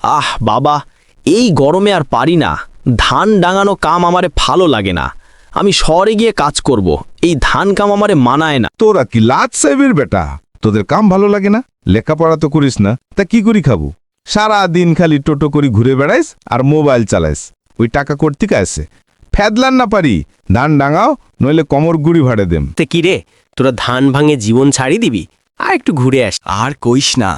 আহ বাবা, এই গরমে আর পারি না। ধান ডাঙানো কাম আমারে ভালো লাগে না। আমি শহরে গিয়ে কাজ করব। এই ধান কাম আমারে মানায় না। তোরা কি লাট সাহেবের বেটা? তোদের কাম ভালো লাগে না? লেখাপড়া তো করিস না, তা কি করি খাবো? সারা দিন খালি টোটো করি ঘুরে বেড়াইস আর মোবাইল চালাইস। ওই টাকা করতিকা আছে? ফেদলান না পারি, ধান ডাঙাও, নইলে কমর গুড়ি ভাড়ে দেম। তে কি রে, তোরা ধান ভাঙে জীবন ছাড়ি দিবি? আর একটু ঘুরে আস। আর কইস না,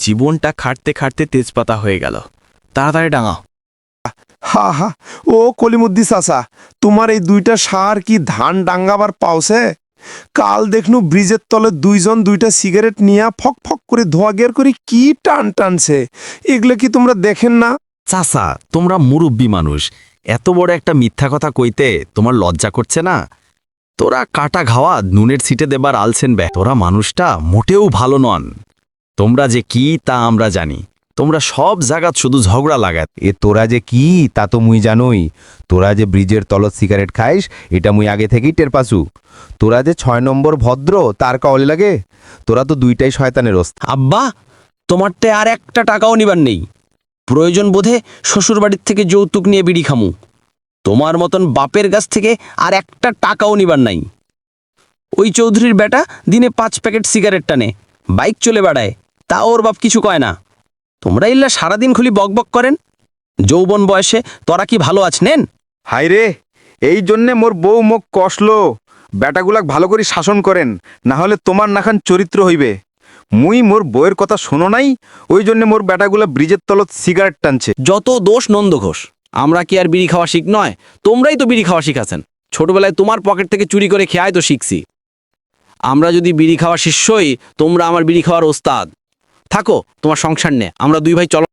জীবনটা খাটতে খাটতে তেজপাতা হয়ে গেল। তাড়াতাড়ি ডাঙাও। হা হা, ও কলিমুদ্দি চাচা, তোমার এই দুইটা সার কি ধান ডাঙ্গাবার পাওছে? কাল দেখনু ব্রিজের তলে দুইজন দুইটা সিগারেট নিয়া ফক ফক করে ধোয়া গের করে কি টান টানছে। এগুলো কি তোমরা দেখেন না? চাচা, তোমরা মুরব্বী মানুষ, এত বড় একটা মিথ্যা কথা কইতে তোমার লজ্জা করছে না? তোরা কাটা ঘাওয়া নুনের সিটে দেবার আলছেন বে। তোরা মানুষটা মোটেও ভালো নন। তোমরা যে কি তা আমরা জানি। তোমরা সব জায়গাত শুধু ঝগড়া লাগাত। এ তোরা যে কি তা তো মুই জানোই। তোরা যে ব্রিজের তলত সিগারেট খাইস এটা মুই আগে থেকেই টের পাসু। তোরা যে 6 নম্বর ভদ্র তার কাওলে লাগে। তোরা তো দুইটাই শয়তানের ওস্তাদ। আব্বা, তোমারতে আর একটা টাকাও নিবার নেই। প্রয়োজন বোধে শ্বশুরবাড়ির থেকে যৌতুক নিয়ে বিড়ি খামু। তোমার মতন বাপের কাছ থেকে আর একটা টাকাও নিবার নাই। ওই চৌধুরীর বেটা দিনে 5 প্যাকেট সিগারেট টানে, বাইক চলে বেড়ায়, তা ওর বাপ কিছু কয় না। তোমরা ইল্লা সারাদিন খুলি বকবক করেন। যৌবন বয়সে তোরা কি ভালো আছেন? হাইরে, এই জন্যে মোর বউ মুখ কষলো। বেটাগুলাক ভালো করে শাসন করেন, না হলে তোমার নাখান চরিত্র হইবে। মুই মোর বউয়ের কথা শোনো নাই, ওই জন্য মোর বেটাগুলা ব্রিজের তলত সিগারেট টানছে। যত দোষ নন্দ ঘোষ। আমরা কি আর বিড়ি খাওয়া শিখ নয়? তোমরাই তো বিড়ি খাওয়া শিখাছেন। ছোটবেলায় তোমার পকেট থেকে চুরি করে খেয়াই তো শিখছি। আমরা যদি বিড়ি খাওয়া শিষ্যই, তোমরা আমার বিড়ি খাওয়ার ওস্তাদ। থাকো তোমার সংসার নে, আমরা দুই ভাই চলো।